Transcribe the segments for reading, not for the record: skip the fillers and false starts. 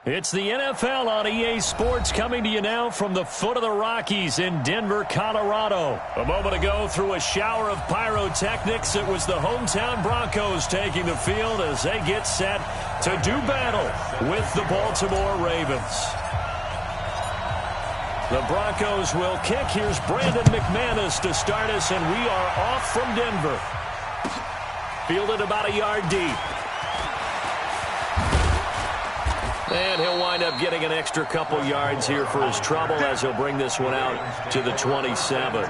It's the NFL on EA Sports coming to you now from the foot of the Rockies in Denver, Colorado. A moment ago, through a shower of pyrotechnics, it was the hometown Broncos taking the field as they get set to do battle with the Baltimore Ravens. The Broncos will kick. Here's Brandon McManus to start us, and we are off from Denver. Fielded about a yard deep. And he'll wind up getting an extra couple yards here for his trouble as he'll bring this one out to the 27.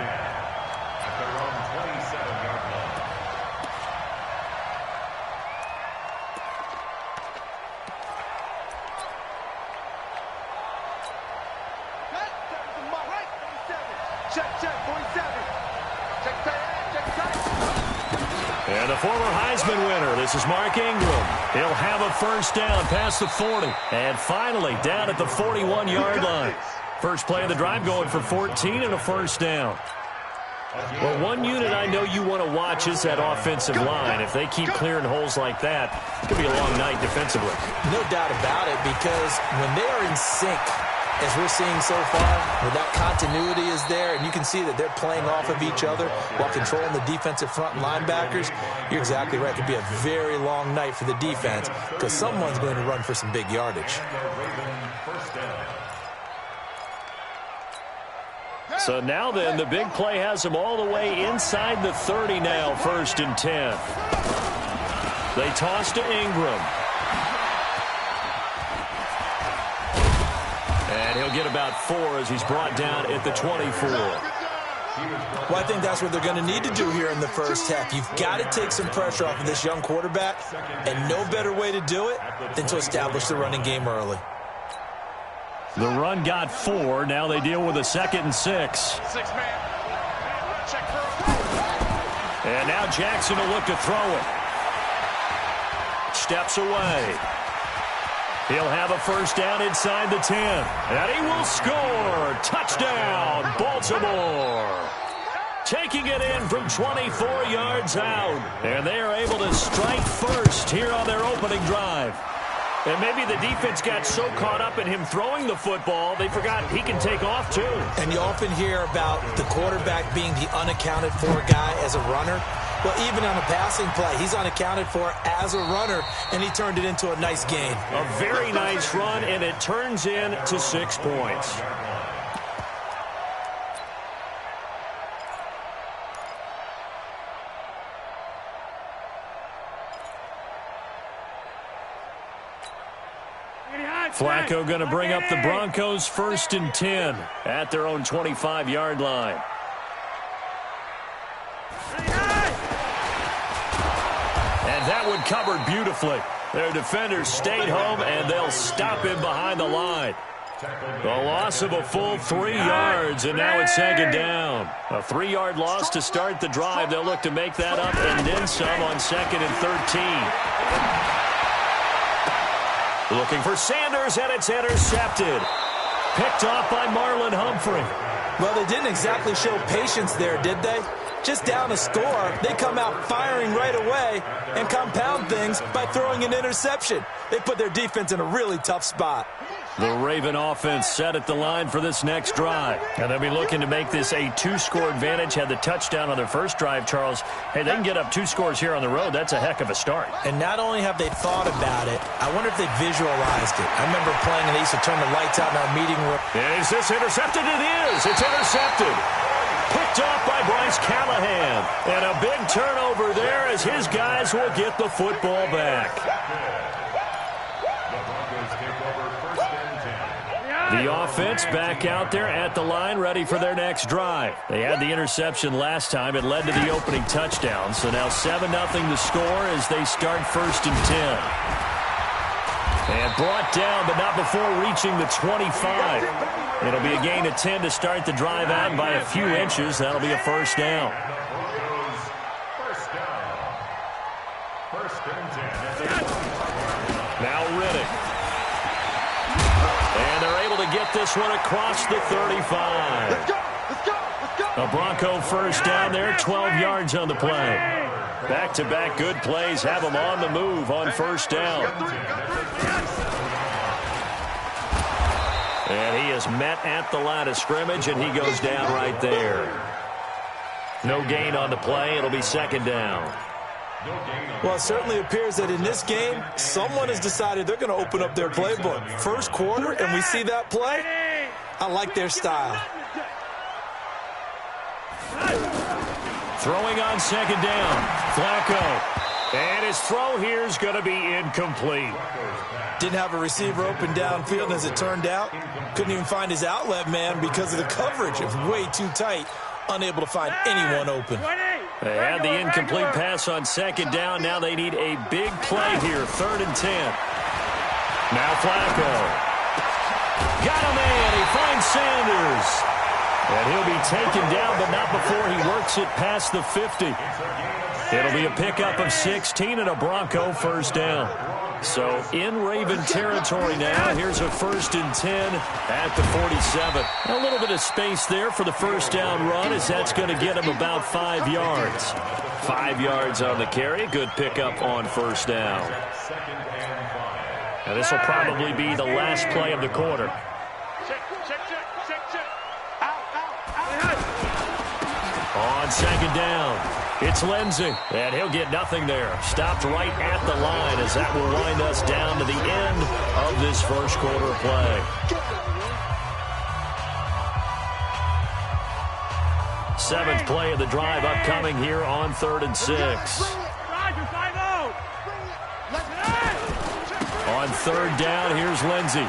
And the former Heisman winner, this is Mark Ingram. He'll have a first down past the 40. And finally, down at the 41-yard line. First play of the drive going for 14 and a first down. Well, one unit I know you want to watch is that offensive line. If they keep clearing holes like that, it could be a long night defensively. No doubt about it, because when they are in sync, as we're seeing so far, where that continuity is there, and you can see that they're playing off of each other while controlling the defensive front linebackers, you're exactly right. It could be a very long night for the defense because someone's going to run for some big yardage. So now then, the big play has them all the way inside the 30 now, 1st and 10. They toss to Ingram. And he'll get about 4 as he's brought down at the 24. Well, I think that's what they're going to need to do here in the first half. You've got to take some pressure off of this young quarterback, and no better way to do it than to establish the running game early. The run got 4. Now they deal with a 2nd and 6. And now Jackson will look to throw it. Steps away. He'll have a first down inside the 10. And he will score. Touchdown, Baltimore. Taking it in from 24 yards out. And they are able to strike first here on their opening drive. And maybe the defense got so caught up in him throwing the football, they forgot he can take off too. And you often hear about the quarterback being the unaccounted for guy as a runner. Well, even on a passing play, he's unaccounted for as a runner, and he turned it into a nice gain. A very nice run, and it turns into 6 points. Flacco going to bring up the Broncos 1st and 10 at their own 25-yard line. And that one covered beautifully. Their defenders stayed home, and they'll him behind the line. The loss of a full 3 yards, and now it's 2nd down. A 3-yard loss to start the drive. They'll look to make that up and then some on 2nd and 13. Looking for Sanders, and it's intercepted. Picked off by Marlon Humphrey. Well, they didn't exactly show patience there, did they? Just down a score, they come out firing right away and compound things by throwing an interception. They put their defense in a really tough spot. The Raven offense set at the line for this next drive. And they'll be looking to make this a 2-score advantage. Had the touchdown on their first drive, Charles. Hey, they can get up 2 scores here on the road. That's a heck of a start. And not only have they thought about it, I wonder if they visualized it. I remember playing, and they used to turn the lights out in our meeting room. Is this intercepted? It is. It's intercepted. Picked off by Bryce Callahan. And a big turnover there as his guys will get the football back. The offense back out there at the line, ready for their next drive. They had the interception last time. It led to the opening touchdown. So now 7-0 the score as they start 1st and 10. And brought down, but not before reaching the 25. It'll be a gain of 10 to start the drive out, and by a few inches, that'll be a first down. Now Riddick. And they're able to get this one across the 35. A Bronco first down there, 12 yards on the play. Back-to-back good plays have them on the move on first down. And he is met at the line of scrimmage, and he goes down right there. No gain on the play. It'll be second down. Well, it certainly appears that in this game, someone has decided they're going to open up their playbook. First quarter, and we see that play. I like their style. Throwing on second down. Flacco. And his throw here is going to be incomplete. Didn't have a receiver open downfield, as it turned out. Couldn't even find his outlet man because of the coverage. It was way too tight. Unable to find anyone open. They had the incomplete pass on second down. Now they need a big play here. 3rd and 10. Now Flacco. Got a man. He finds Sanders. And he'll be taken down, but not before he works it past the 50. It'll be a pickup of 16 and a Bronco first down. So in Raven territory now. Here's a 1st and 10 at the 47. A little bit of space there for the first down run, as that's going to get him about 5 yards. 5 yards on the carry. Good pickup on first down. Now this will probably be the last play of the quarter. On second down, it's Lindsey, and he'll get nothing there. Stopped right at the line, as that will wind us down to the end of this first quarter of play. Seventh play of the drive upcoming here on 3rd and 6. On 3rd down, here's Lindsey.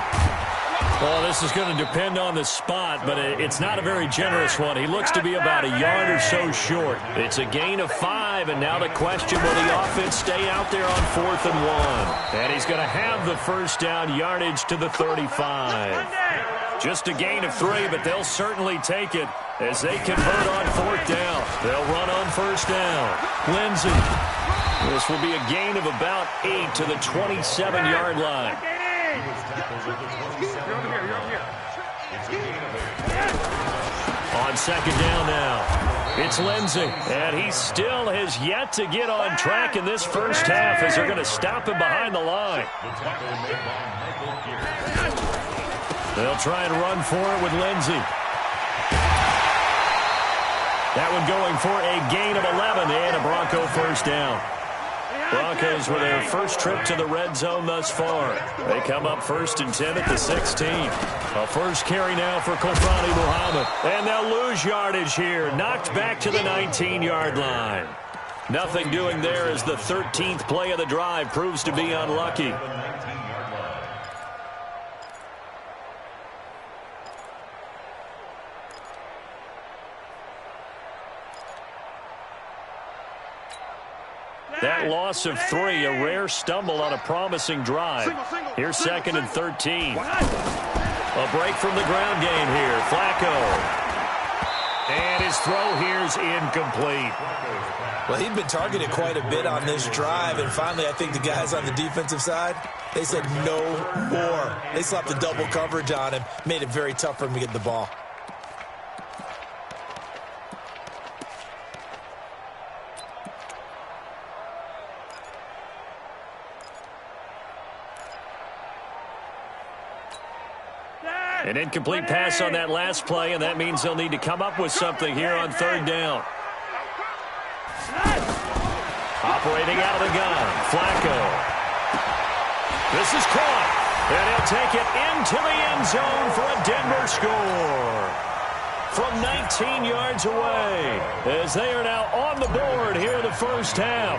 Well, this is going to depend on the spot, but it's not a very generous one. He looks to be about a yard or so short. It's a gain of 5, and now the question, will the offense stay out there on 4th and 1? And he's going to have the first down yardage to the 35. Just a gain of 3, but they'll certainly take it as they convert on 4th down. They'll run on first down. Lindsey. This will be a gain of about 8 to the 27-yard line. On second down now, it's Lindsey, and he still has yet to get on track in this first half, as they're going to stop him behind the line. They'll try and run for it with Lindsey. That one going for a gain of 11 and a Bronco first down. Broncos with their first trip to the red zone thus far. They come up 1st and 10 at the 16. A first carry now for Kofani Muhammad. And they'll lose yardage here. Knocked back to the 19-yard line. Nothing doing there as the 13th play of the drive proves to be unlucky. That loss of 3, a rare stumble on a promising drive. Here's 2nd and 13. A break from the ground game here. Flacco. And his throw here's incomplete. Well, he'd been targeted quite a bit on this drive, and finally I think the guys on the defensive side, they said no more. They slapped the double coverage on him, made it very tough for him to get the ball. An incomplete pass on that last play, and that means they'll need to come up with something here on 3rd down. Operating out of the gun, Flacco. This is caught, and he'll take it into the end zone for a Denver score. From 19 yards away, as they are now on the board here in the first half.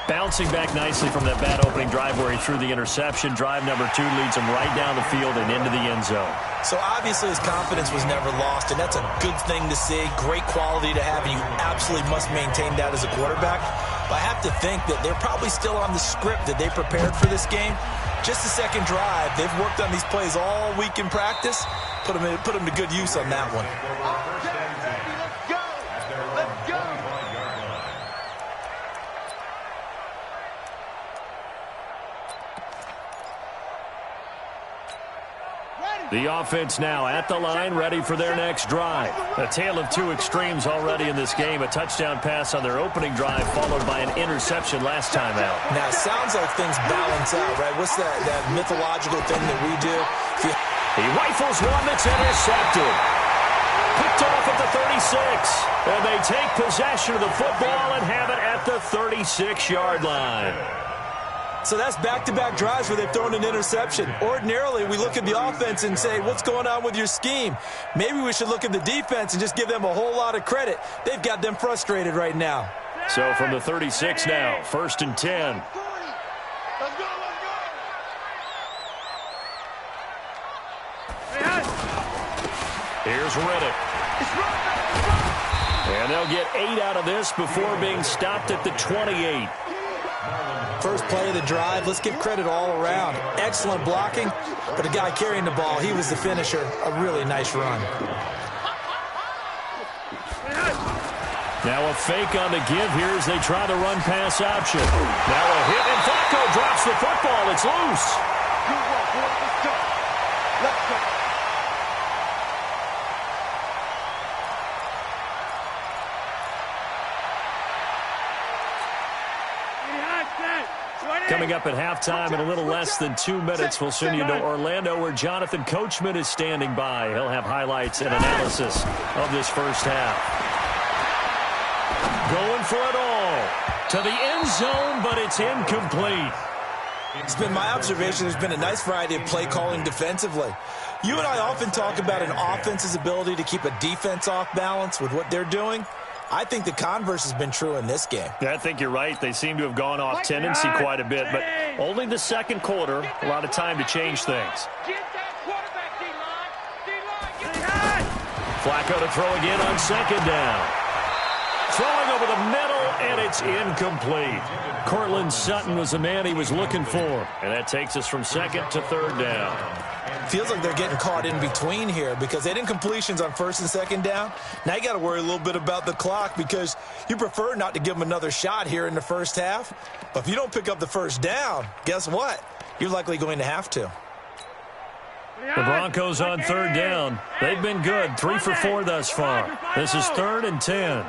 Bouncing back nicely from that bad opening drive where he threw the interception. Drive number 2 leads him right down the field and into the end zone. So obviously his confidence was never lost, and that's a good thing to see. Great quality to have, and you absolutely must maintain that as a quarterback. But I have to think that they're probably still on the script that they prepared for this game. Just the second drive. They've worked on these plays all week in practice. Put them to good use on that one. The offense now at the line, ready for their next drive. A tale of two extremes already in this game. A touchdown pass on their opening drive, followed by an interception last time out. Now, it sounds like things balance out, right? What's that mythological thing that we do? He rifles one that's intercepted. Picked off at the 36. And they take possession of the football and have it at the 36-yard line. So that's back-to-back drives where they've thrown an interception. Ordinarily, we look at the offense and say, what's going on with your scheme? Maybe we should look at the defense and just give them a whole lot of credit. They've got them frustrated right now. So from the 36 now, 1st and 10. Here's Riddick. And they'll get 8 out of this before being stopped at the 28. First play of the drive, let's give credit all around. Excellent blocking, but the guy carrying the ball, he was the finisher. A really nice run. Now a fake on the give here as they try the run-pass option. Now a hit, and Bronco drops the football. It's loose. Let's go. Coming up at halftime in a little less than 2 minutes, we'll send you to Orlando where Jonathan Coachman is standing by. He'll have highlights and analysis of this first half. Going for it all to the end zone, but it's incomplete. It's been my observation there's been a nice variety of play calling defensively. You and I often talk about an offense's ability to keep a defense off balance with what they're doing. I think the converse has been true in this game. Yeah, I think you're right. They seem to have gone off tendency quite a bit, but only the second quarter, a lot of time to change things. Flacco to throw again on 2nd down. Throwing over the middle, and it's incomplete. Cortland Sutton was the man he was looking for, and that takes us from 2nd to 3rd down. Feels like they're getting caught in between here because they didn't completions on 1st and 2nd down. Now you got to worry a little bit about the clock because you prefer not to give them another shot here in the first half. But if you don't pick up the 1st down, guess what? You're likely going to have to. The Broncos on 3rd down. They've been good, 3 for 4 thus far. This is 3rd and 10.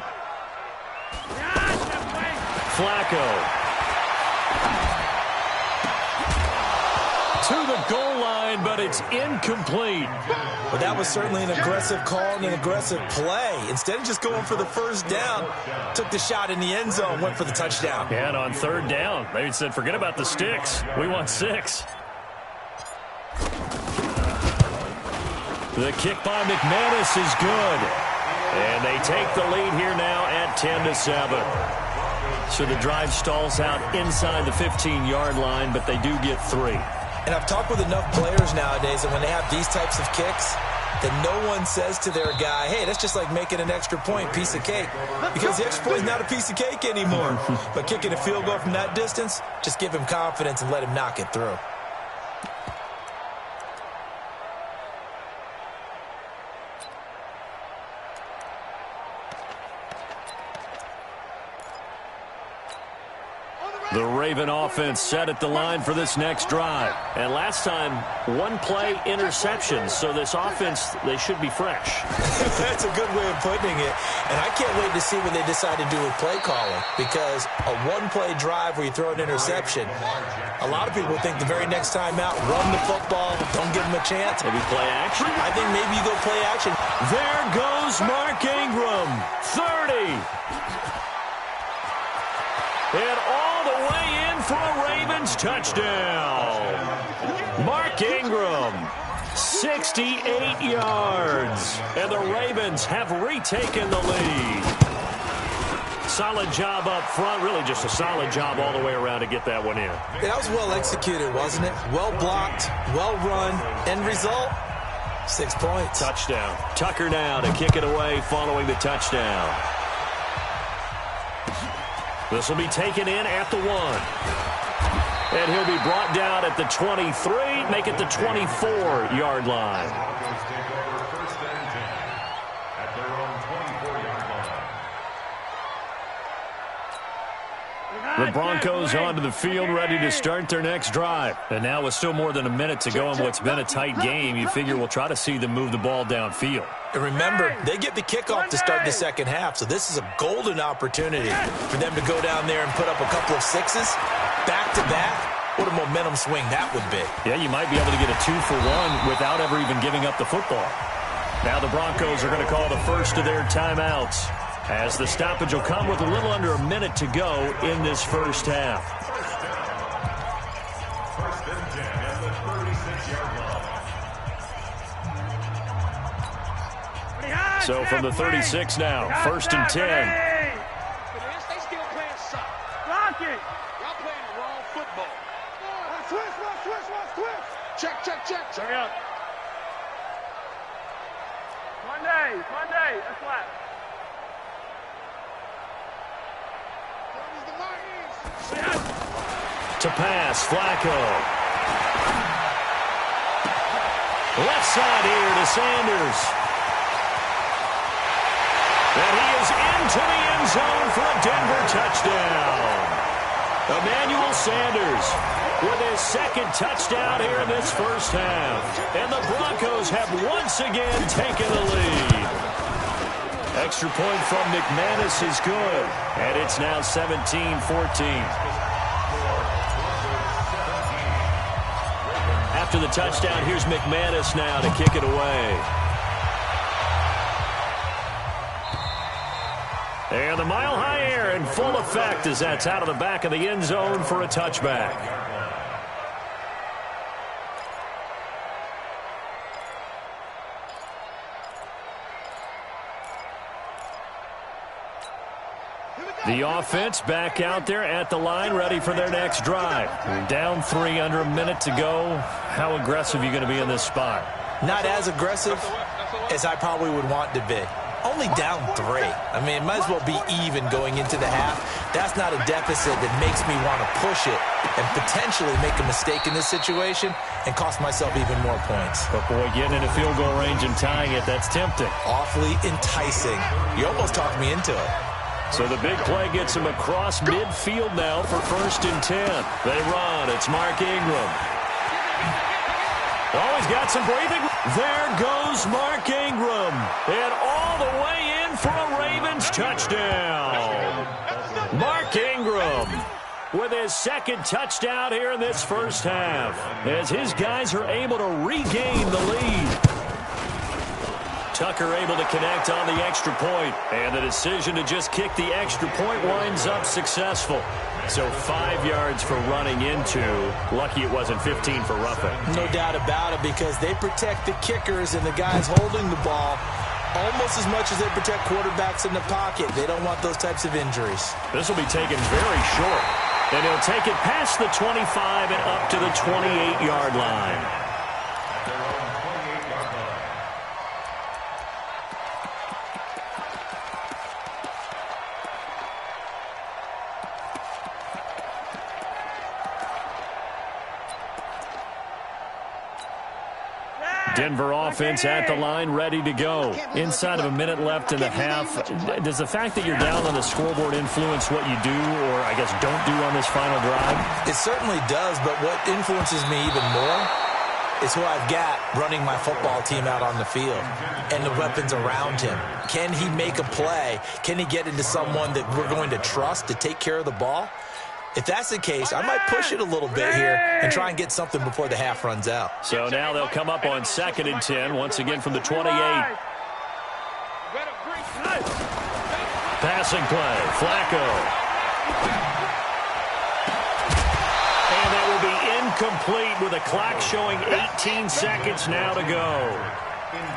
Flacco. To the goal line, but it's incomplete. But that was certainly an aggressive call and an aggressive play. Instead of just going for the 1st down, took the shot in the end zone, went for the touchdown. And on 3rd down, they said, forget about the sticks. We want 6. The kick by McManus is good. And they take the lead here now at 10-7. So the drive stalls out inside the 15-yard line, but they do get 3. And I've talked with enough players nowadays that when they have these types of kicks, that no one says to their guy, hey, that's just like making an extra point, piece of cake. Because the extra point is not a piece of cake anymore. But kicking a field goal from that distance, just give him confidence and let him knock it through. The Raven offense set at the line for this next drive. And last time, 1-play interception. So this offense, they should be fresh. That's a good way of putting it. And I can't wait to see what they decide to do with play calling. Because a 1-play drive where you throw an interception, a lot of people think the very next time out, run the football, don't give them a chance. Maybe play action? I think maybe you go play action. There goes Mark Ingram. 30. And all the way in for a Ravens touchdown. Mark Ingram, 68 yards. And the Ravens have retaken the lead. Solid job up front. Really just a solid job all the way around to get that one in. That was well executed, wasn't it? Well blocked, well run. End result, 6 points. Touchdown. Tucker now to kick it away following the touchdown. This will be taken in at the 1. And he'll be brought down at the 23, make it the 24-yard line. The Broncos onto the field, ready to start their next drive. And now with still more than a minute to go in what's been a tight game, you figure we'll try to see them move the ball downfield. And remember, they get the kickoff to start the second half, so this is a golden opportunity for them to go down there and put up a couple of sixes back-to-back. What a momentum swing that would be. Yeah, you might be able to get a 2-for-1 without ever even giving up the football. Now the Broncos are going to call the first of their timeouts, as the stoppage will come with a little under a minute to go in this first half. First and 10 at the 36-yard line. So from the 36 now, first and 10. They still playing soft. Block it. Y'all playing the wrong football. Switch. Check. Hurry up. Monday. That's left. To pass, Flacco. Left side here to Sanders. And he is into the end zone for a Denver touchdown. Emmanuel Sanders with his second touchdown here in this first half. And the Broncos have once again taken the lead. Extra point from McManus is good. And it's now 17-14. After the touchdown, here's McManus now to kick it away. And the mile-high air in full effect as that's out of the back of the end zone for a touchback. The offense back out there at the line, ready for their next drive. Down 3, under a minute to go. How aggressive are you going to be in this spot? Not as aggressive as I probably would want to be. Only down 3. I mean, it might as well be even going into the half. That's not a deficit that makes me want to push it and potentially make a mistake in this situation and cost myself even more points. But, boy, getting in a field goal range and tying it, that's tempting. Awfully enticing. You almost talked me into it. So the big play gets him across midfield now for first and 10. They run. It's Mark Ingram. Oh, he's got some breathing. There goes Mark Ingram. And all the way in for a Ravens touchdown. Mark Ingram with his second touchdown here in this first half, as his guys are able to regain the lead. Tucker able to connect on the extra point, and the decision to just kick the extra point winds up successful. So 5 yards for running into. Lucky it wasn't 15 for roughing. No doubt about it, because they protect the kickers and the guys holding the ball almost as much as they protect quarterbacks in the pocket. They don't want those types of injuries. This will be taken very short, and he'll take it past the 25 and up to the 28-yard line. Denver offense at the line, ready to go. Inside of a minute left in the half. Does the fact that you're down on the scoreboard influence what you do, or I guess don't do on this final drive? It certainly does, but what influences me even more is who I've got running my football team out on the field and the weapons around him. Can he make a play? Can he get into someone that we're going to trust to take care of the ball? If that's the case, I might push it a little bit here and try and get something before the half runs out. So now they'll come up on 2nd and 10, once again from the 28. Passing play, Flacco. And that will be incomplete with a clock showing 18 seconds now to go.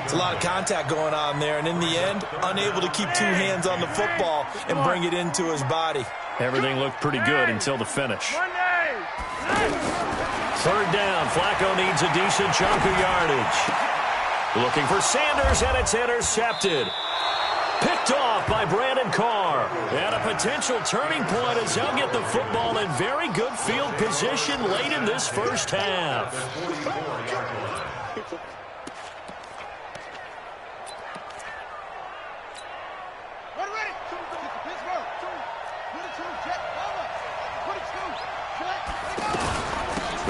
It's a lot of contact going on there, and in the end, unable to keep 2 hands on the football and bring it into his body. Everything looked pretty good until the finish. 3rd down. Flacco needs a decent chunk of yardage. Looking for Sanders, and it's intercepted. Picked off by Brandon Carr. And a potential turning point as he'll get the football in very good field position late in this first half.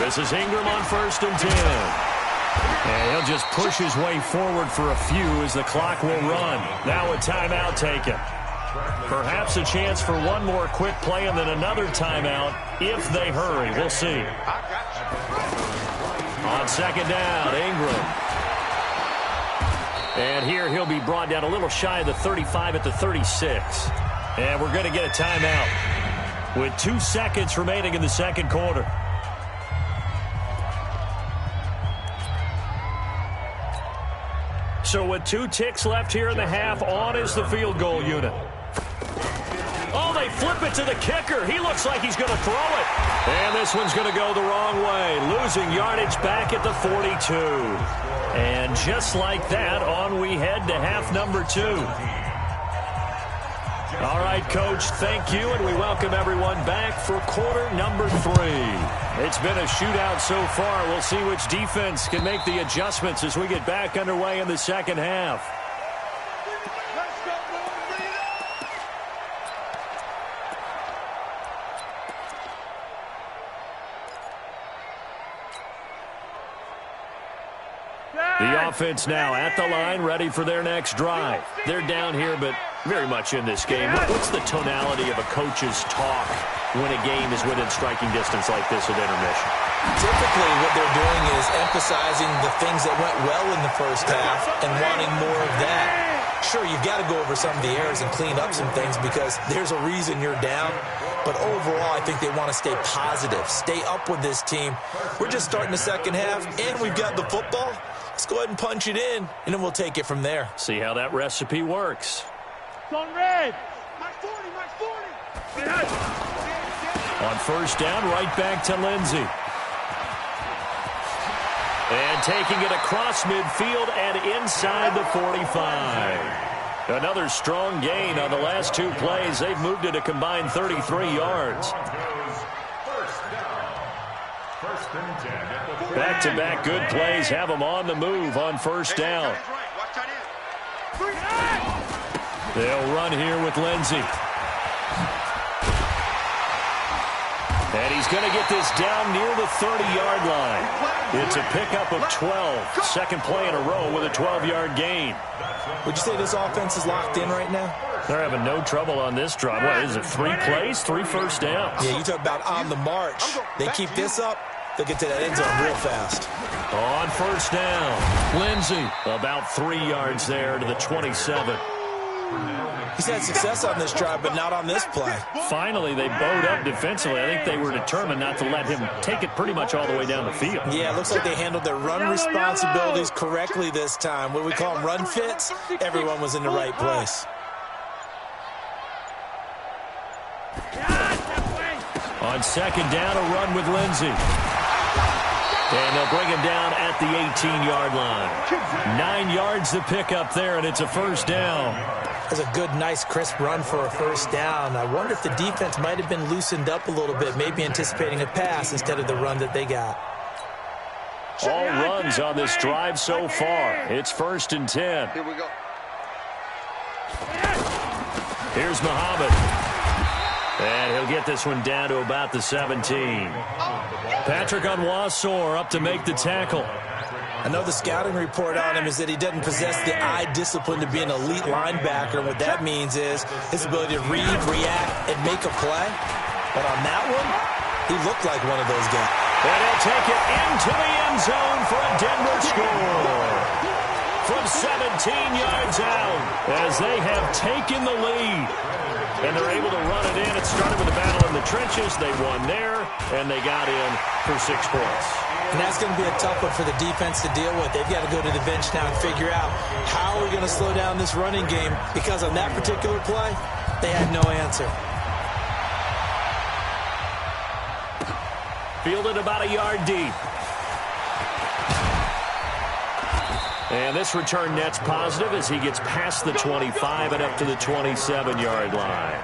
This is Ingram on 1st and 10. And he'll just push his way forward for a few as the clock will run. Now a timeout taken. Perhaps a chance for one more quick play and then another timeout if they hurry. We'll see. On 2nd down, Ingram. And here he'll be brought down a little shy of the 35 at the 36. And we're going to get a timeout with 2 seconds remaining in the second quarter. So with 2 ticks left here in the half, on is the field goal unit. Oh, they flip it to the kicker. He looks like he's going to throw it. And this one's going to go the wrong way, losing yardage back at the 42. And just like that, on we head to half number 2. All right, Coach, thank you, and we welcome everyone back for quarter number 3. It's been a shootout so far. We'll see which defense can make the adjustments as we get back underway in the second half. The offense now at the line, ready for their next drive. They're down here, but very much in this game. What's the tonality of a coach's talk when a game is within striking distance like this at intermission? Typically, what they're doing is emphasizing the things that went well in the first half and wanting more of that. Sure, you've got to go over some of the errors and clean up some things because there's a reason you're down. But overall, I think they want to stay positive, stay up with this team. We're just starting the second half, and we've got the football. Let's go ahead and punch it in, and then we'll take it from there. See how that recipe works. On red. My 40, my 40. On 1st down, right back to Lindsey. And taking it across midfield and inside the 45. Another strong gain on the last 2 plays. They've moved it a combined 33 yards. Back-to-back good plays have them on the move on 1st down. They'll run here with Lindsey. And he's going to get this down near the 30-yard line. It's a pickup of 12. Second play in a row with a 12-yard gain. Would you say this offense is locked in right now? They're having no trouble on this drive. What is it, 3 plays, 3 first downs? Yeah, you talk about on the march. They keep this up, they'll get to that end zone real fast. On 1st down, Lindsey about 3 yards there to the 27. He's had success on this drive, but not on this play. Finally, they bowed up defensively. I think they were determined not to let him take it pretty much all the way down the field. Yeah, it looks like they handled their run responsibilities correctly this time. What we call them run fits, everyone was in the right place. On 2nd down, a run with Lindsey. And they'll bring him down at the 18-yard line. 9 yards to pick up there, and it's a 1st down. That's a good, nice, crisp run for a 1st down. I wonder if the defense might have been loosened up a little bit, maybe anticipating a pass instead of the run that they got. All runs on this drive so far. It's 1st and 10. Here we go. Here's Muhammad. And he'll get this one down to about the 17. Patrick Onwuasor up to make the tackle. I know the scouting report on him is that he doesn't possess the eye discipline to be an elite linebacker. What that means is his ability to read, react, and make a play. But on that one, he looked like one of those guys. And he'll take it into the end zone for a Denver score. From 17 yards out as they have taken the lead. And they're able to run it in. It started with a battle in the trenches. They won there, and they got in for 6 points. And that's going to be a tough one for the defense to deal with. They've got to go to the bench now and figure out how we're going to slow down this running game, because on that particular play, they had no answer. Fielded about a yard deep. And this return net's positive as he gets past the 25 and up to the 27-yard line.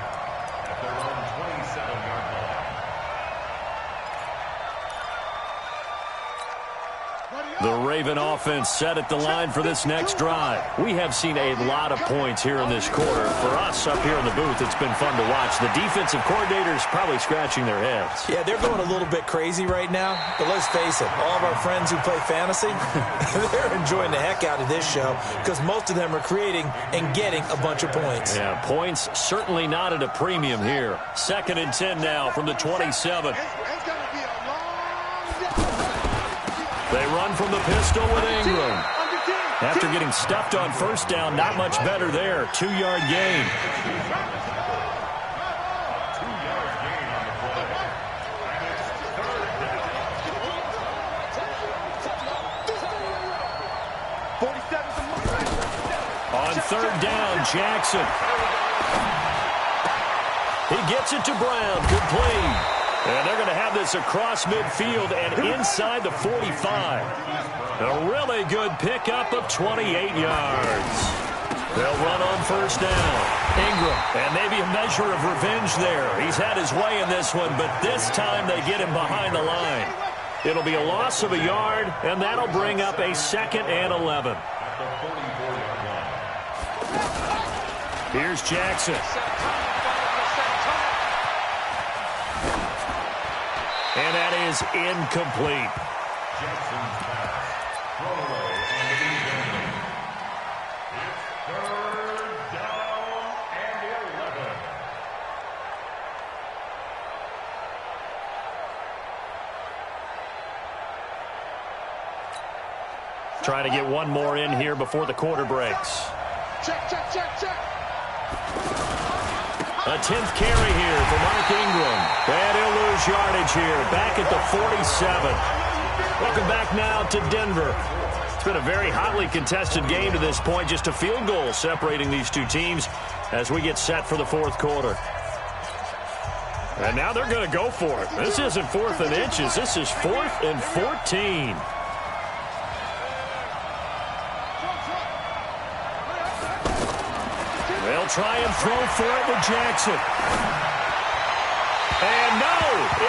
The Raven offense set at the line for this next drive. We have seen a lot of points here in this quarter. For us up here in the booth, it's been fun to watch. The defensive coordinators probably scratching their heads. Yeah, they're going a little bit crazy right now. But let's face it, all of our friends who play fantasy, they're enjoying the heck out of this show because most of them are creating and getting a bunch of points. Yeah, points certainly not at a premium here. 2nd and 10 now from the 27. They run from the pistol with Ingram. After getting stuffed on first down, not much better there. 2-yard gain. On 3rd down, Jackson. He gets it to Brown. Complete. And they're going to have this across midfield and inside the 45. A really good pickup of 28 yards. They'll run on 1st down. Ingram, and maybe a measure of revenge there. He's had his way in this one, but this time they get him behind the line. It'll be a loss of a yard, and that'll bring up a 2nd and 11. Here's Jackson. And that is incomplete. Jackson's pass. Thrown away on the game. It's 3rd down and 11. Trying to get one more in here before the quarter breaks. Check. A 10th carry here for Mark Ingram. And he'll lose yardage here, back at the 47. Welcome back now to Denver. It's been a very hotly contested game to this point. Just a field goal separating these two teams as we get set for the 4th quarter. And now they're going to go for it. This isn't 4th and inches. This is 4th and 14. They'll try and throw for it with Jackson. And no,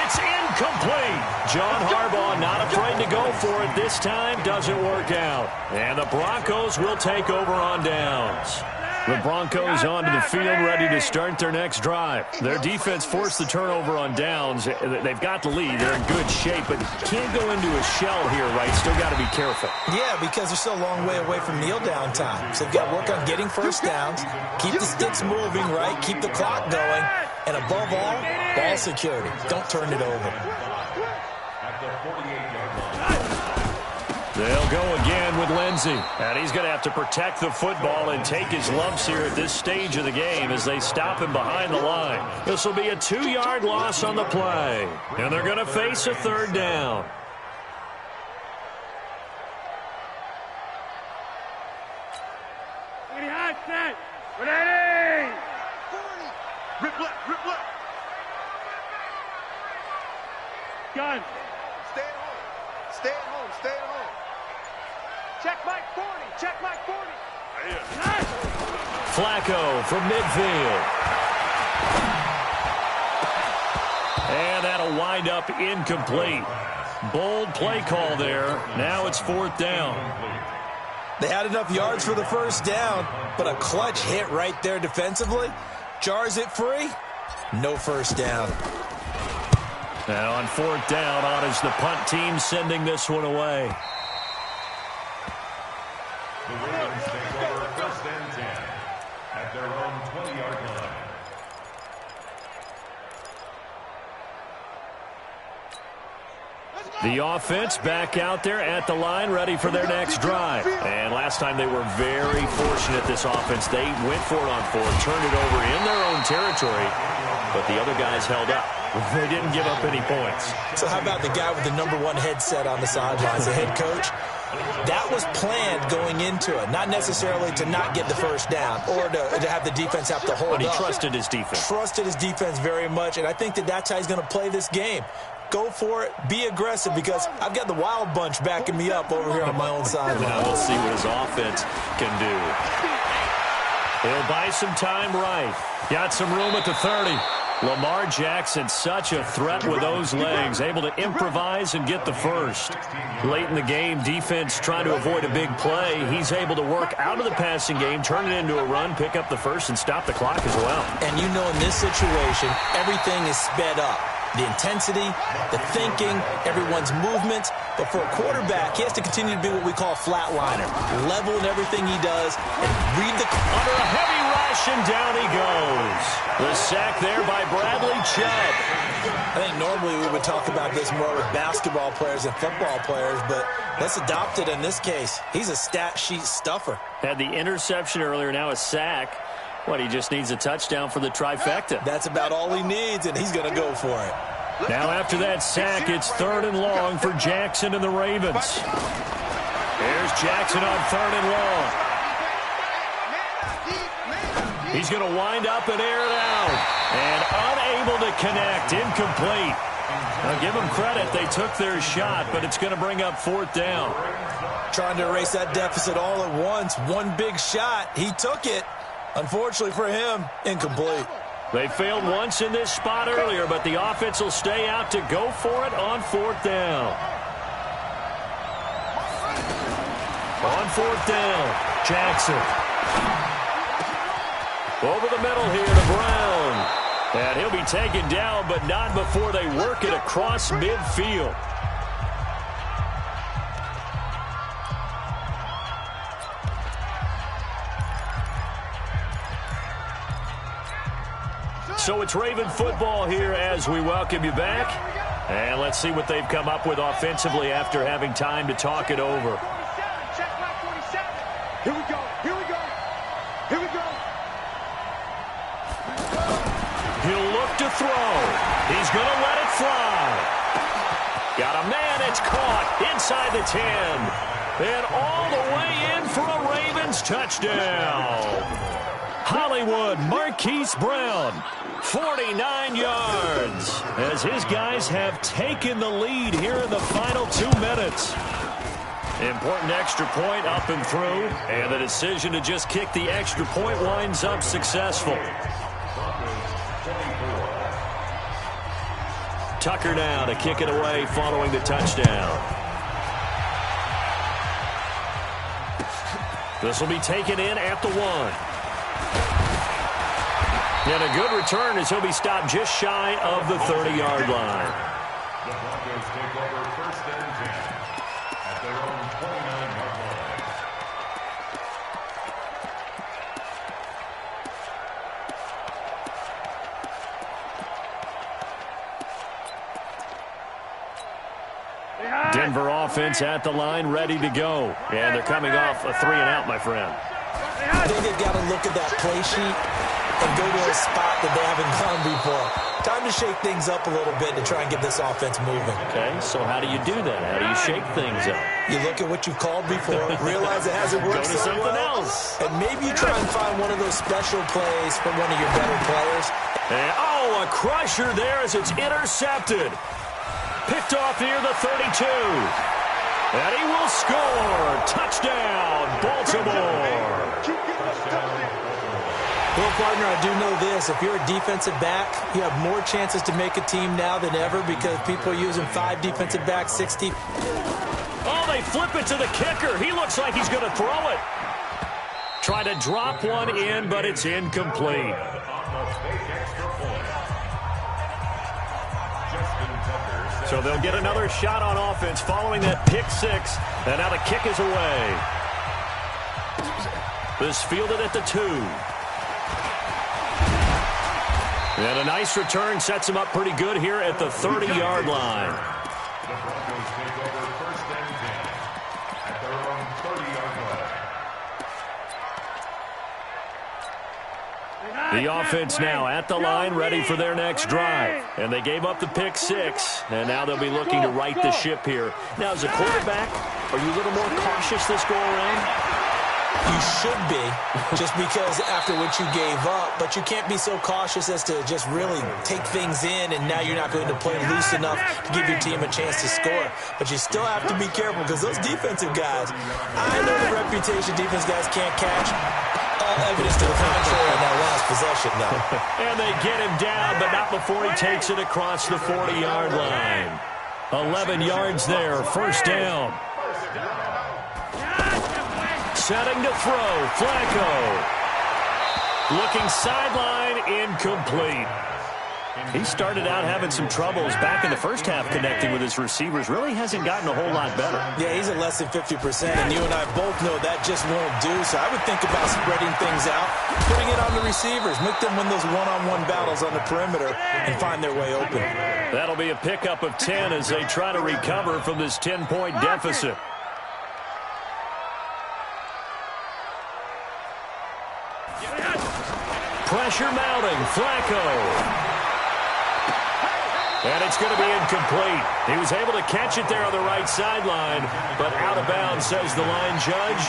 it's incomplete. John Harbaugh not afraid to go for it this time. Doesn't work out. And the Broncos will take over on downs. The Broncos onto the field ready to start their next drive. Their defense forced the turnover on downs. They've got the lead. They're in good shape, but can't go into a shell here, right? Still got to be careful. Yeah, because they're still a long way away from kneel down time. So they've got to work on getting first downs, keep the sticks moving, right? Keep the clock going. And above all, ball security. Don't turn it over. They'll go again with Lindsey. And he's going to have to protect the football and take his lumps here at this stage of the game as they stop him behind the line. This will be a 2-yard loss on the play. And they're going to face a 3rd down. Rip left. Gun. Stay at home. Check Mike 40. Flacco from midfield. And that'll wind up incomplete. Bold play call there. Now it's 4th down. They had enough yards for the first down, but a clutch hit right there defensively. Jars it free. No first down. Now on 4th down, on is the punt team sending this one away. The Ravens take over 1st and 10 at their own 20-yard line. The offense back out there at the line, ready for their next drive. And last time they were very fortunate, this offense. They went for it on 4th, turned it over in their own territory, but the other guys held up. They didn't give up any points. So how about the guy with the #1 headset on the sidelines, the head coach? That was planned going into it, not necessarily to not get the first down or to have the defense have to hold up. But he trusted his defense. Trusted his defense very much, and I think that's how he's going to play this game. Go for it. Be aggressive because I've got the wild bunch backing me up over here on my own sideline. Now we'll see what his offense can do. He'll buy some time right. Got some room at the 30. Lamar Jackson, such a threat with those legs, able to improvise and get the first. Late in the game, defense trying to avoid a big play. He's able to work out of the passing game, turn it into a run, pick up the first, and stop the clock as well. And you know in this situation, everything is sped up. The intensity, the thinking, everyone's movement. But for a quarterback, he has to continue to be what we call a flatliner. Level in everything he does and read the... Under a heavy rush, and down he goes. The sack there by Bradley Chubb. I think normally we would talk about this more with basketball players and football players, but let's adopt it in this case. He's a stat sheet stuffer. Had the interception earlier, now a sack. What, he just needs a touchdown for the trifecta. That's about all he needs, and he's going to go for it. Now after that sack, it's 3rd and long for Jackson and the Ravens. Here's Jackson on 3rd and long. He's going to wind up and air it out. And unable to connect, incomplete. Now give them credit, they took their shot, but it's going to bring up 4th down. Trying to erase that deficit all at once. One big shot, he took it. Unfortunately for him, incomplete. They failed once in this spot earlier, but the offense will stay out to go for it on 4th down. On 4th down, Jackson. Over the middle here to Brown. And he'll be taken down, but not before they work it across midfield. So it's Raven football here as we welcome you back. And let's see what they've come up with offensively after having time to talk it over. Here we go. Here we go. Here we go. He'll look to throw. He's going to let it fly. Got a man. It's caught inside the 10. And all the way in for a Ravens touchdown. Hollywood Marquise Brown, 49 yards, as his guys have taken the lead here in the final 2 minutes. Important extra point up and through, and the decision to just kick the extra point winds up successful. Tucker now to kick it away following the touchdown. This will be taken in at the 1. And a good return as he'll be stopped just shy of the 30-yard line. The Broncos take over 1st and 10 at their own 29-yard line. Denver offense at the line, ready to go. And they're coming off a 3-and-out, my friend. I think they've got to look at that play sheet and go to a spot that they haven't gone before. Time to shake things up a little bit to try and get this offense moving. Okay, so how do you do that? How do you shake things up? You look at what you've called before, realize it hasn't worked Go to so something well, else. and maybe you try and find one of those special plays from one of your better players. And, a crusher there as it's intercepted. Picked off near the 32. And he will score. Touchdown, Baltimore. Well, partner, I do know this. If you're a defensive back, you have more chances to make a team now than ever because people are using 5 defensive backs, 60. Oh, they flip it to the kicker. He looks like he's going to throw it. Try to drop one in, but it's incomplete. So they'll get another shot on offense following that pick 6. And now the kick is away. This fielded at the 2. And a nice return sets him up pretty good here at the 30-yard line. The Broncos take over 1st and 10 at their own 30-yard line. The offense now at the line, ready for their next drive. And they gave up the pick 6, and now they'll be looking to right the ship here. Now, as a quarterback, are you a little more cautious this go-around? You should be, just because after what you gave up, but you can't be so cautious as to just really take things in, and now you're not going to play loose enough to give your team a chance to score. But you still have to be careful because those defensive guys, I know the reputation defense guys can't catch all evidence to the contrary on that last possession, though. And they get him down, but not before he takes it across the 40-yard line. 11 yards there, first down. Setting to throw, Flacco. Looking sideline, incomplete. He started out having some troubles back in the first half connecting with his receivers. Really hasn't gotten a whole lot better. Yeah, he's at less than 50%, and you and I both know that just won't do. So I would think about spreading things out, putting it on the receivers, make them win those one-on-one battles on the perimeter and find their way open. That'll be a pickup of 10 as they try to recover from this 10-point deficit. Pressure mounting, Flacco. And it's going to be incomplete. He was able to catch it there on the right sideline, but out of bounds, says the line judge.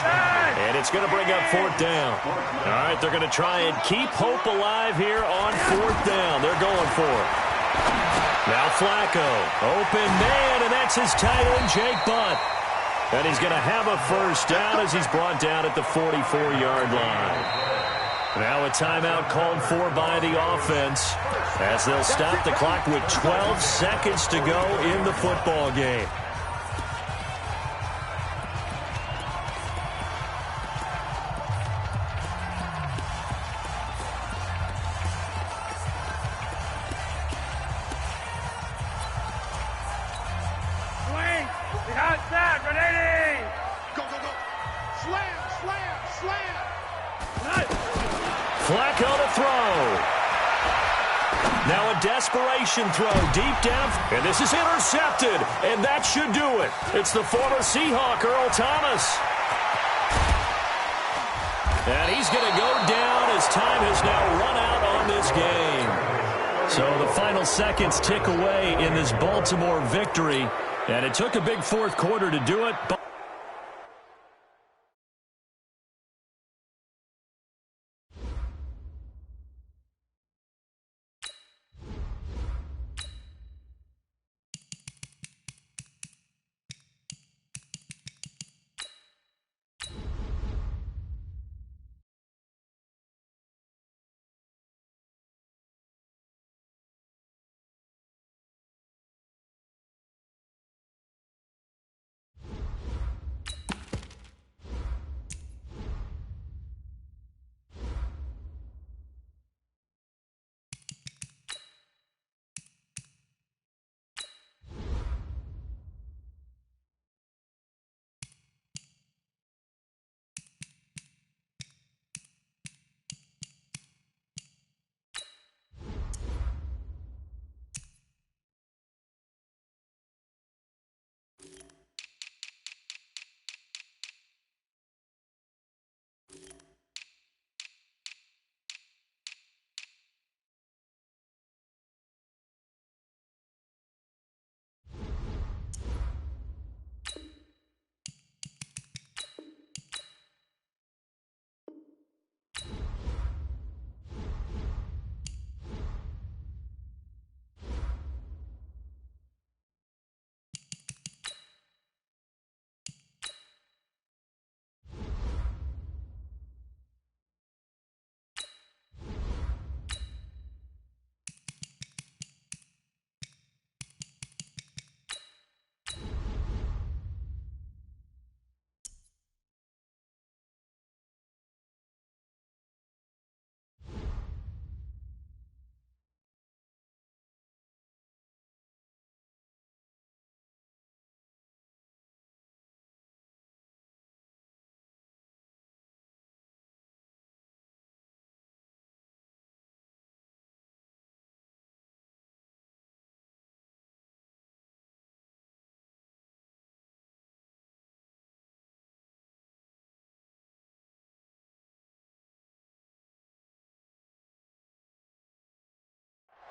And it's going to bring up fourth down. All right, they're going to try and keep hope alive here on fourth down. They're going for it. Now Flacco, open man, and that's his tight end, Jake Butt. And he's going to have a first down as he's brought down at the 44-yard line. Now a timeout called for by the offense as they'll stop the clock with 12 seconds to go in the football game. Swing! The outside, Ready! Go, go, go! Slam, slam, slam! Flacco to throw. Now a desperation throw deep down. And this is intercepted. And that should do it. It's the former Seahawk, Earl Thomas. And he's going to go down as time has now run out on this game. So the final seconds tick away in this Baltimore victory. And it took a big fourth quarter to do it.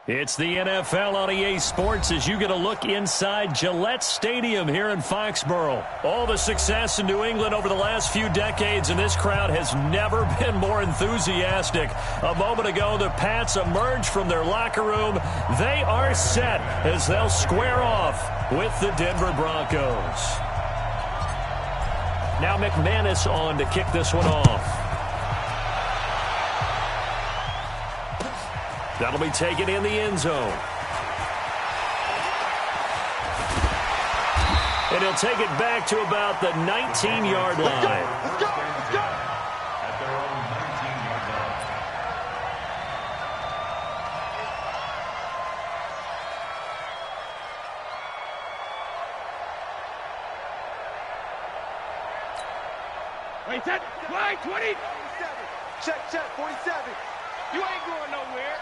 It's the NFL on EA Sports as you get a look inside Gillette Stadium here in Foxborough. All the success in New England over the last few decades, and this crowd has never been more enthusiastic. A moment ago, the Pats emerged from their locker room. They are set as they'll square off with the Denver Broncos. Now McManus on to kick this one off. That'll be taken in the end zone. And he'll take it back to about the 19-yard line. Let's go. At their own 19-yard line. Wait, set. Line 20. 47. Check, 47. You ain't going nowhere.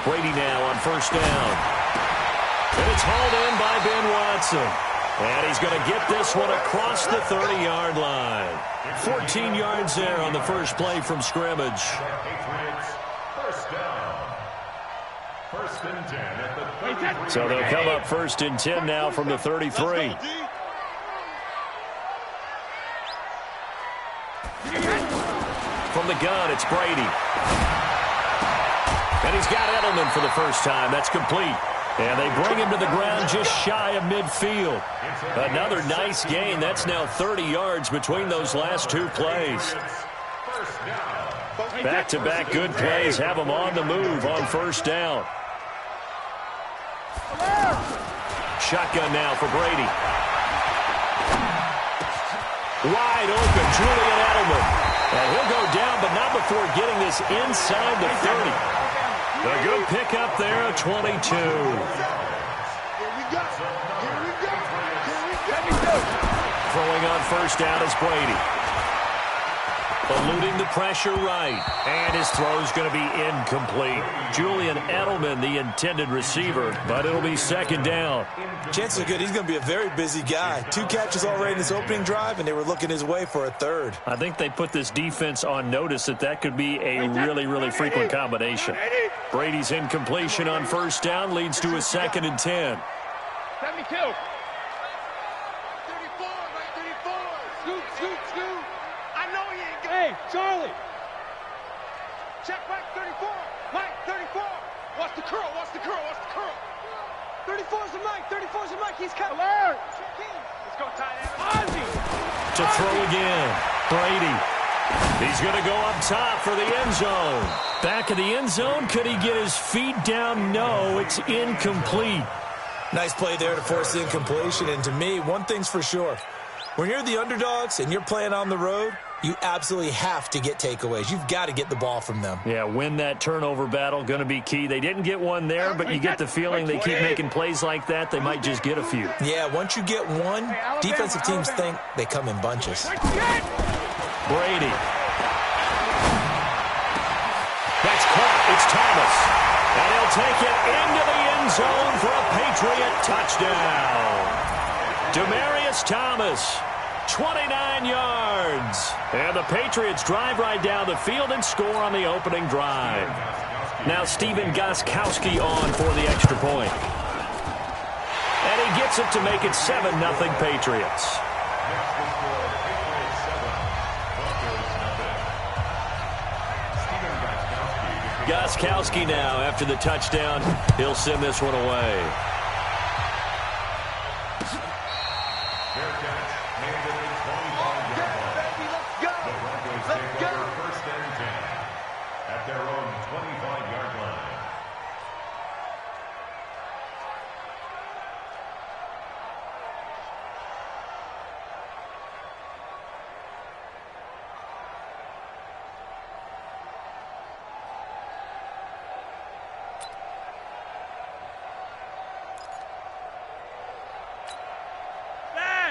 Brady now on first down. And it's hauled in by Ben Watson. And he's going to get this one across the 30-yard line. 14 yards there on the first play from scrimmage. Patriots, first down. First and 10 at the 33. So they'll come up first and 10 now from the 33. From the gun, it's Brady. And he's got Edelman for the first time. That's complete. And they bring him to the ground just shy of midfield. Another nice gain. That's now 30 yards between those last two plays. Back-to-back good plays have them on the move on first down. Shotgun now for Brady. Wide open, Julian Edelman. And he'll go down, but not before getting this inside the 30. A good pickup there, a 22. Here we go. Throwing on first down is Brady. Eluding the pressure right. And his throw's going to be incomplete. Julian Edelman, the intended receiver, but it'll be second down. Chances are good he's going to be a very busy guy. 2 catches already in his opening drive, and they were looking his way for a third. I think they put this defense on notice that could be a really, really frequent combination. Brady's incompletion on first down leads to a second and 10. 72. 34, right 34. Scoot. I know he ain't good. Hey, Charlie. Check right 34. Mike, 34. Watch the curl. 34's the Mike. He's cut. Alert. Let's go, tight end. Ozzy. To throw again. Brady. He's going to go up top for the end zone. Back of the end zone. Could he get his feet down? No, it's incomplete. Nice play there to force the incompletion. And to me, one thing's for sure. When you're the underdogs and you're playing on the road, you absolutely have to get takeaways. You've got to get the ball from them. Yeah, win that turnover battle, going to be key. They didn't get one there, but you get the feeling they keep making plays like that, they might just get a few. Yeah, once you get one, defensive teams think they come in bunches. Brady. That's caught. It's Thomas. And he'll take it into the end zone for a Patriot touchdown. Demaryius Thomas. 29 yards. And the Patriots drive right down the field and score on the opening drive. Now Stephen Gostkowski on for the extra point. And he gets it to make it 7-0 Patriots. Gostkowski now after the touchdown. He'll send this one away.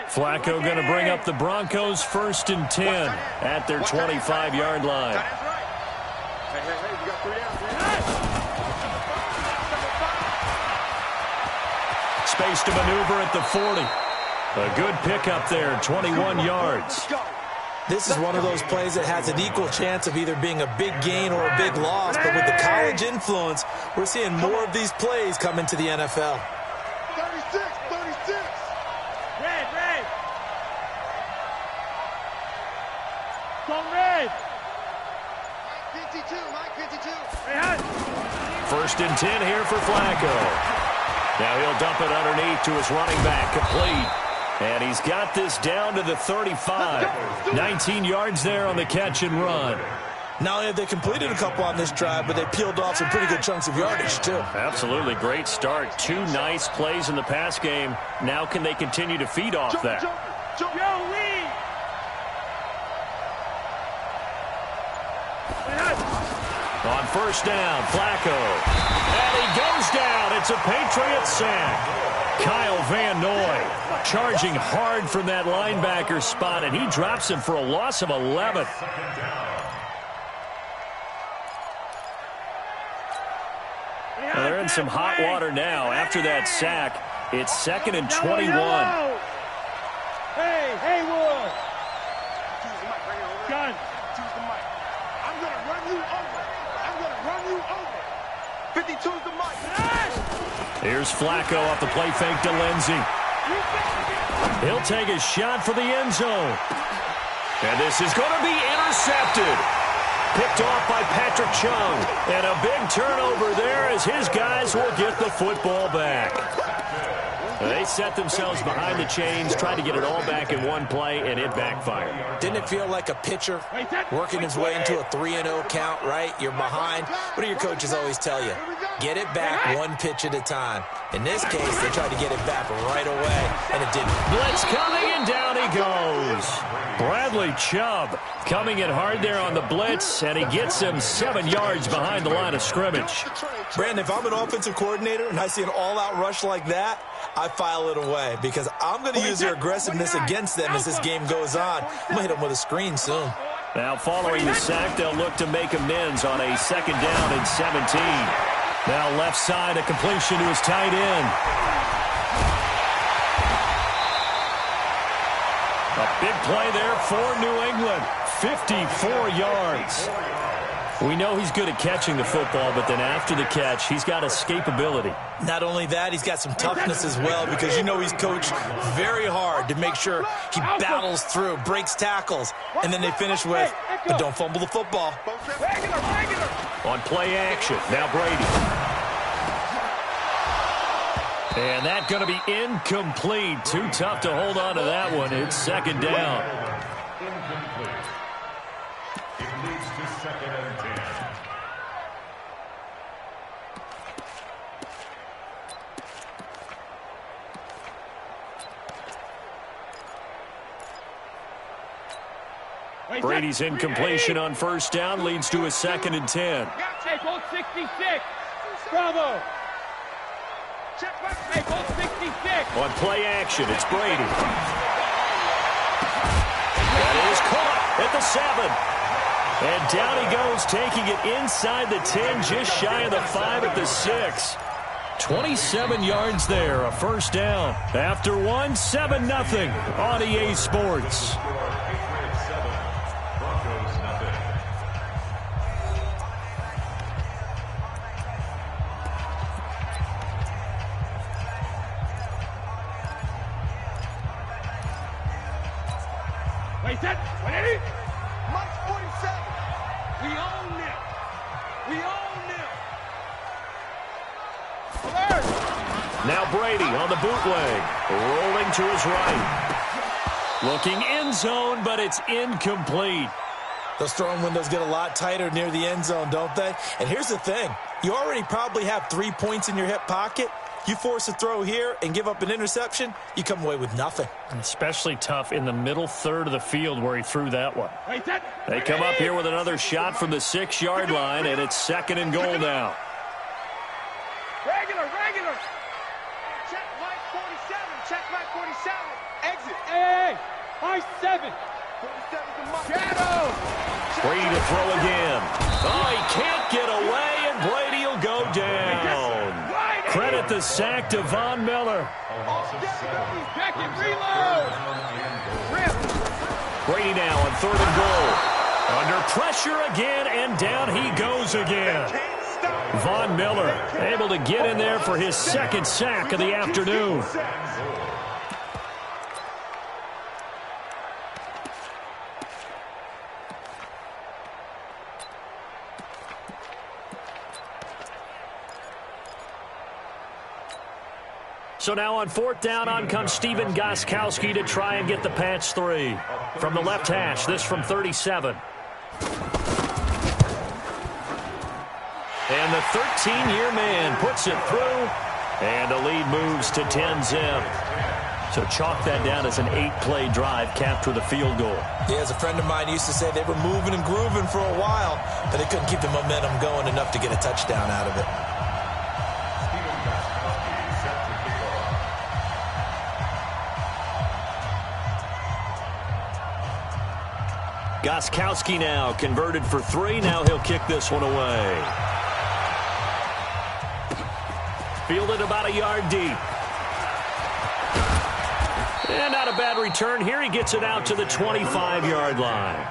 Flacco going to bring up the Broncos first and 10 at their 25-yard line. Space to maneuver at the 40. A good pickup there, 21 yards. This is one of those plays that has an equal chance of either being a big gain or a big loss, but with the college influence, we're seeing more of these plays come into the NFL. 36. Red. Go red. Mike 52. First and 10 here for Flacco. Now he'll dump it underneath to his running back, complete. And he's got this down to the 35. 19 yards there on the catch and run. Not only have they completed a couple on this drive, but they peeled off some pretty good chunks of yardage, too. Absolutely great start. 2 nice plays in the pass game. Now can they continue to feed off that? On first down, Flacco. And he goes down. It's a Patriot sack. Kyle Van Noy charging hard from that linebacker spot, and he drops him for a loss of 11. Well, they're in some hot water now. After that sack, it's 2nd and 21. Hey, Haywood. Gun. I'm going to run you over. I'm going to run you over. 52's the mic. Here's Flacco off the play fake to Lindsey. He'll take a shot for the end zone. And this is going to be intercepted. Picked off by Patrick Chung. And a big turnover there as his guys will get the football back. They set themselves behind the chains, tried to get it all back in one play, and it backfired. Didn't it feel like a pitcher working his way into a 3-0 count, right? You're behind. What do your coaches always tell you? Get it back one pitch at a time. In this case, they tried to get it back right away, and it didn't. Blitz coming, and down he goes. Bradley Chubb coming in hard there on the blitz, and he gets him 7 yards behind the line of scrimmage. Brandon, if I'm an offensive coordinator and I see an all-out rush like that, I file it away because I'm going to use their aggressiveness against them as this game goes on. I'm going to hit them with a screen soon. Now following the sack, they'll look to make amends on a 2nd down and 17. Now left side, a completion to his tight end. A big play there for New England. 54 yards. We know he's good at catching the football, but then after the catch, he's got escapability. Not only that, he's got some toughness as well because you know he's coached very hard to make sure he battles through, breaks tackles, and then they finish with, but don't fumble the football. On play action, now Brady. And that's going to be incomplete. Too tough to hold on to that one. It's 2nd down. Incomplete. It leads to 2nd and 10. Brady's incompletion on first down leads to a 2nd and 10. Hey, goal 66. Bravo. Hey, goal 66. On play action, it's Brady. That is caught at the 7. And down he goes, taking it inside the 10, just shy of the 5 at the 6. 27 yards there, a first down. After one, 7-0 on EA Sports. Patriots 7, Broncos nothing. Wait, set. 180. Mike 47. We own them. We own them. Alert. Now Brady on the bootleg, rolling to his right. Looking end zone, but it's incomplete. Those throwing windows get a lot tighter near the end zone, don't they? And here's the thing. You already probably have 3 points in your hip pocket. You force a throw here and give up an interception, you come away with nothing. Especially tough in the middle third of the field where he threw that one. They come up here with another shot from the 6-yard line, and it's 2nd and goal now. Regular. Check Mike 47. Check Mike 47. Exit. Hey. Mike 7. 47 to Mike. Shadow. Brady to throw again. Oh, he can't get away, and Brady will go down. Credit the sack to Von Miller. Check it. Reload. Brady now on 3rd and goal. Under pressure again, and down he goes again. Von Miller able to get in there for his 2nd sack of the afternoon. So now on 4th down, on comes Steven Gostkowski to try and get the Pats 3. From the left hash, this from 37. And the 13-year man puts it through, and the lead moves to 10-zip. So chalk that down as an 8-play drive capped with a field goal. Yeah, as a friend of mine used to say, they were moving and grooving for a while, but they couldn't keep the momentum going enough to get a touchdown out of it. Gostkowski now converted for 3. Now he'll kick this one away. Fielded about a yard deep. And not a bad return here. He gets it out to the 25-yard line.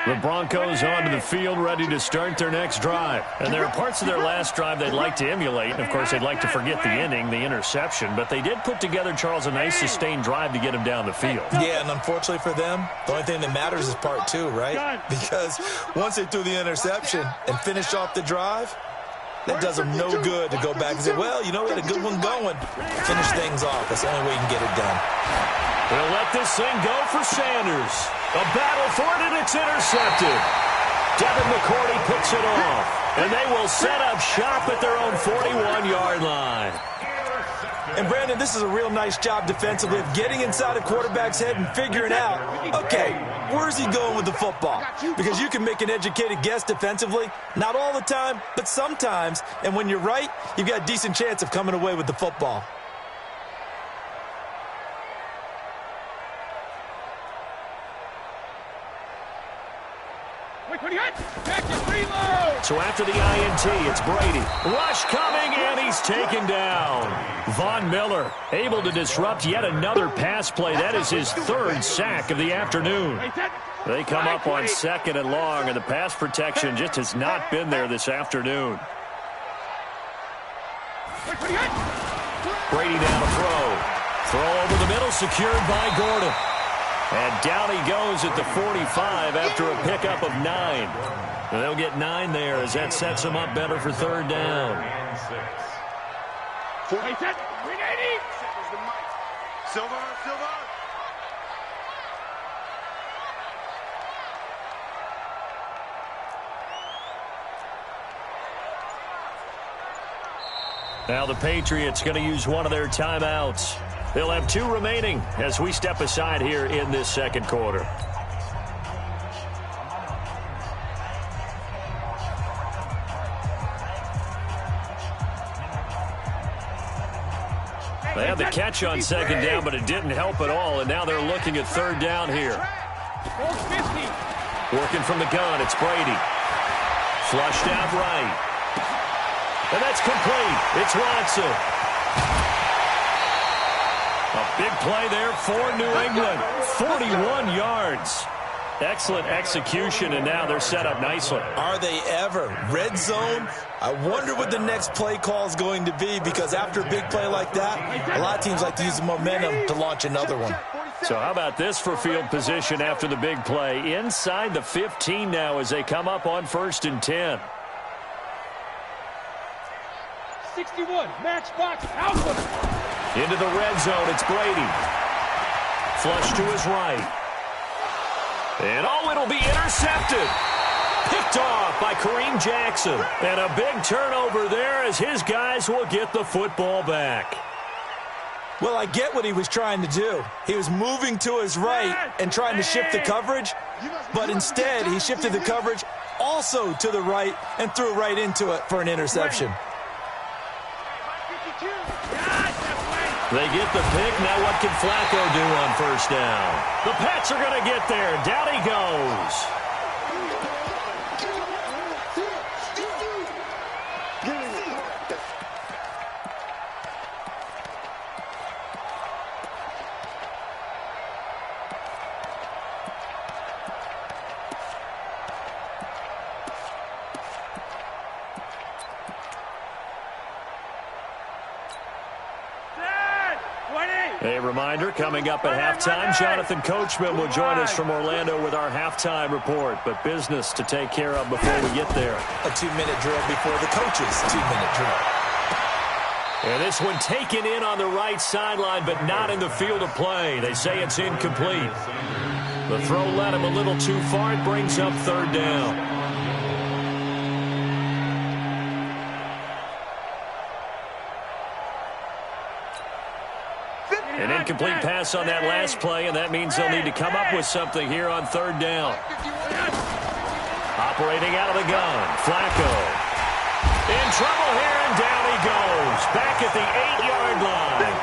The Broncos onto the field, ready to start their next drive. And there are parts of their last drive they'd like to emulate. And, of course, they'd like to forget the inning, the interception. But they did put together, Charles, a nice sustained drive to get him down the field. Yeah, and unfortunately for them, the only thing that matters is part 2, right? Because once they threw the interception and finished off the drive, that does them no good to go back and say, well, you know, we had a good one going. Finish things off. That's the only way you can get it done. They'll let this thing go for Sanders. A battle for it, and it's intercepted. Devin McCourty picks it off, and they will set up shop at their own 41-yard line. And, Brandon, this is a real nice job defensively of getting inside a quarterback's head and figuring out, okay, where's he going with the football? Because you can make an educated guess defensively, not all the time, but sometimes. And when you're right, you've got a decent chance of coming away with the football. So after the INT, it's Brady. Rush coming, and he's taken down. Von Miller able to disrupt yet another pass play. That is his 3rd sack of the afternoon. They come up on 2nd and long, and the pass protection just has not been there this afternoon. Brady now to throw. Throw over the middle, secured by Gordon. And down he goes at the 45 after a pickup of 9. And they'll get 9 there as that sets them up better for 3rd down. Now the Patriots going to use one of their timeouts. They'll have 2 remaining as we step aside here in this 2nd quarter. They had the catch on 2nd down, but it didn't help at all, and now they're looking at 3rd down here. Working from the gun, it's Brady. Flushed out right. And that's complete. It's Watson. A big play there for New England. 41 yards. Excellent execution, and now they're set up nicely. Are they ever? Red zone? I wonder what the next play call is going to be, because after a big play like that, a lot of teams like to use the momentum to launch another one. So how about this for field position after the big play? Inside the 15 now as they come up on 1st and 10. 61, match box, out. Into the red zone, it's Brady. Flush to his right. And it'll be intercepted. Picked off by Kareem Jackson. And a big turnover there as his guys will get the football back. Well, I get what he was trying to do. He was moving to his right and trying to shift the coverage, but instead he shifted the coverage also to the right and threw right into it for an interception. They get the pick. Now what can Flacco do on 1st down? The Pats are going to get there. Down he goes. A reminder, coming up at halftime, Jonathan Coachman will join us from Orlando with our halftime report. But business to take care of before we get there. A 2-minute drill before the coach's 2-minute drill. And this one taken in on the right sideline, but not in the field of play. They say it's incomplete. The throw led him a little too far. It brings up third down. An incomplete pass on that last play, and that means they'll need to come up with something here on third down. Operating out of the gun, Flacco. In trouble here, and down he goes. Back at the 8-yard line.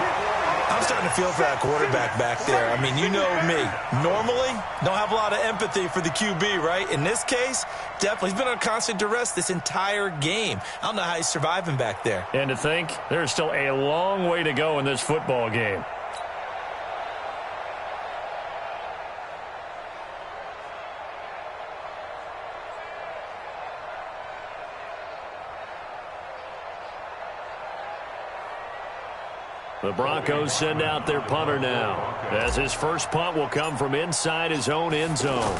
I'm starting to feel for that quarterback back there. I mean, you know me. Normally, don't have a lot of empathy for the QB, right? In this case, definitely. He's been on constant duress this entire game. I don't know how he's surviving back there. And to think, there's still a long way to go in this football game. The Broncos send out their punter now, as his first punt will come from inside his own end zone.